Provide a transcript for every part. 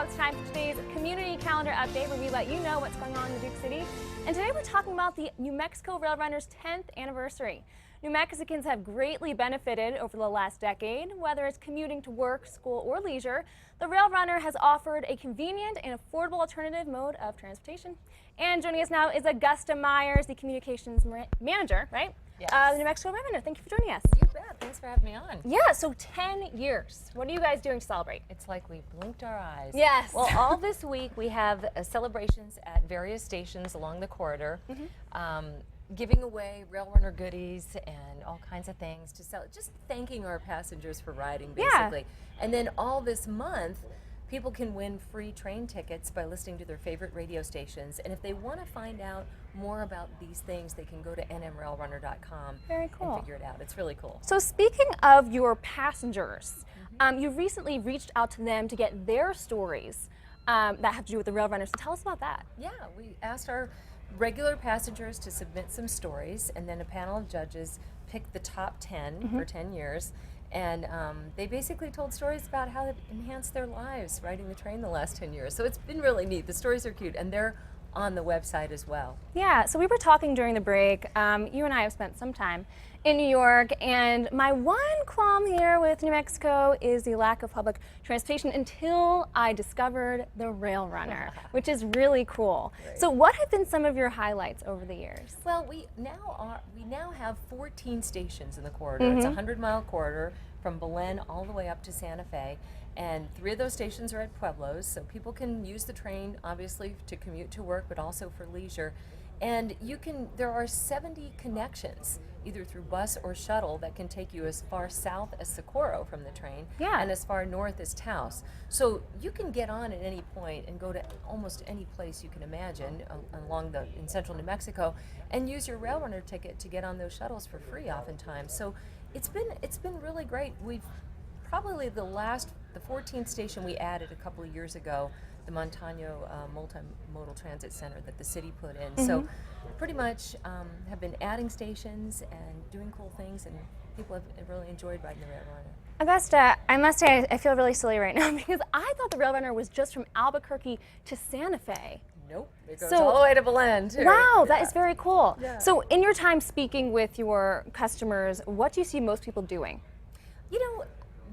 It's time for today's community calendar update where we let you know what's going on in Duke City. And today we're talking about the New Mexico Rail Runners' 10th anniversary. New Mexicans have greatly benefited over the last decade. Whether it's commuting to work, school, or leisure, the Rail Runner has offered a convenient and affordable alternative mode of transportation. And joining us now is Augusta Myers, the communications manager, right? Yes. The New Mexico Rail Runner. Thank you for joining us. You bet. Thanks for having me on. Yeah, so 10 years. What are you guys doing to celebrate? It's like we blinked our eyes. Yes. Well, all this week we have celebrations at various stations along the corridor, giving away Rail Runner goodies and all kinds of things to sell. Just thanking our passengers for riding, basically. Yeah. And then all this month, people can win free train tickets by listening to their favorite radio stations. And if they want to find out more about these things, they can go to nmrailrunner.com. Very cool. And figure it out. It's really cool. So speaking of your passengers, you recently reached out to them to get their stories that have to do with the Rail Runners. So tell us about that. Yeah, we asked our regular passengers to submit some stories, and then a panel of judges picked the top 10 for 10 years. And they basically told stories about how it enhanced their lives riding the train the last 10 years. So it's been really neat. The stories are cute, and they're on the website as well. Yeah, so we were talking during the break. You and I have spent some time in New York, and my one qualm here with New Mexico is the lack of public transportation until I discovered the Rail Runner, which is really cool. Right. So what have been some of your highlights over the years? Well, we now have 14 stations in the corridor. It's a 100-mile corridor from Belen all the way up to Santa Fe. And 3 of those stations are at Pueblos, so people can use the train, obviously, to commute to work, but also for leisure. And there are 70 connections, either through bus or shuttle, that can take you as far south as Socorro from the train, and as far north as Taos. So you can get on at any point and go to almost any place you can imagine in central New Mexico, and use your Rail Runner ticket to get on those shuttles for free oftentimes. So it's been really great. We've probably the 14th station we added a couple of years ago, the Montano Multimodal Transit Center that the city put in. So pretty much have been adding stations and doing cool things, and people have really enjoyed riding the Rail Runner. Augusta, I must say I feel really silly right now because I thought the Rail Runner was just from Albuquerque to Santa Fe. Nope, it goes all the way to Belen too. Wow, that is very cool. Yeah. So in your time speaking with your customers, what do you see most people doing? You know,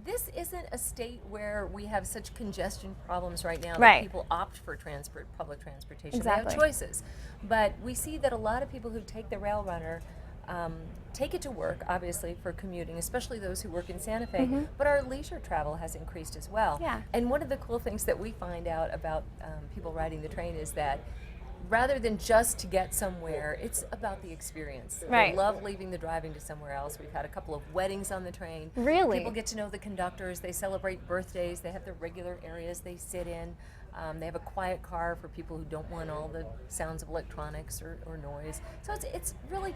this isn't a state where we have such congestion problems right now that Right. people opt for public transportation. Exactly. They have choices. But we see that a lot of people who take the Rail Runner take it to work, obviously, for commuting, especially those who work in Santa Fe, but our leisure travel has increased as well. Yeah. And one of the cool things that we find out about people riding the train is that rather than just to get somewhere, it's about the experience. Right. They love leaving the driving to somewhere else. We've had a couple of weddings on the train. Really? People get to know the conductors. They celebrate birthdays. They have their regular areas they sit in. They have a quiet car for people who don't want all the sounds of electronics or noise. So it's really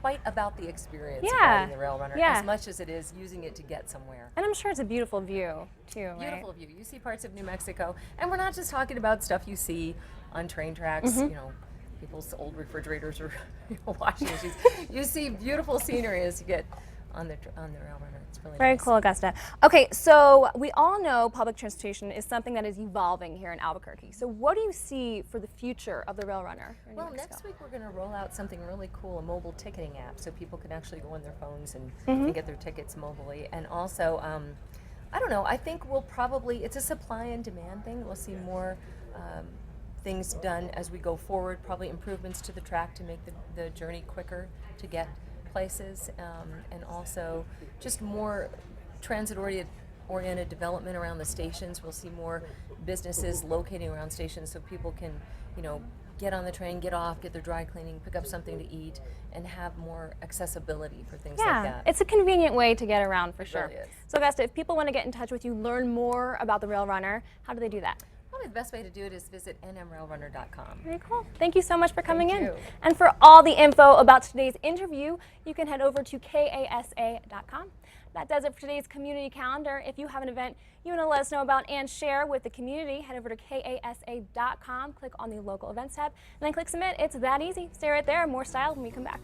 quite about the experience of riding the Rail Runner as much as it is using it to get somewhere. And I'm sure it's a beautiful view, too, right? Beautiful view. You see parts of New Mexico, and we're not just talking about stuff you see on train tracks, you know, people's old refrigerators or washing machines. You see beautiful scenery as you get on the Rail Runner. It's really Very nice. cool, Augusta. Okay, so we all know public transportation is something that is evolving here in Albuquerque. So what do you see for the future of the Rail Runner in New Well, Mexico? next week we're going to roll out something really cool, a mobile ticketing app, so people can actually go on their phones and get their tickets mobilely. And also, I don't know, I think it's a supply and demand thing. We'll see more things done as we go forward, probably improvements to the track to make the journey quicker to get places, and also just more transit-oriented development around the stations. We'll see more businesses locating around stations so people can, you know, get on the train, get off, get their dry cleaning, pick up something to eat, and have more accessibility for things like that. It's a convenient way to get around for sure. Really is. So Augusta, if people want to get in touch with you, learn more about the Rail Runner, how do they do that? Probably the best way to do it is visit nmrailrunner.com. Very cool. Thank you so much for coming in. you. And for all the info about today's interview, you can head over to kasa.com. That does it for today's community calendar. If you have an event you want to let us know about and share with the community, head over to kasa.com, click on the local events tab, and then click submit. It's that easy. Stay right there. More style when we come back.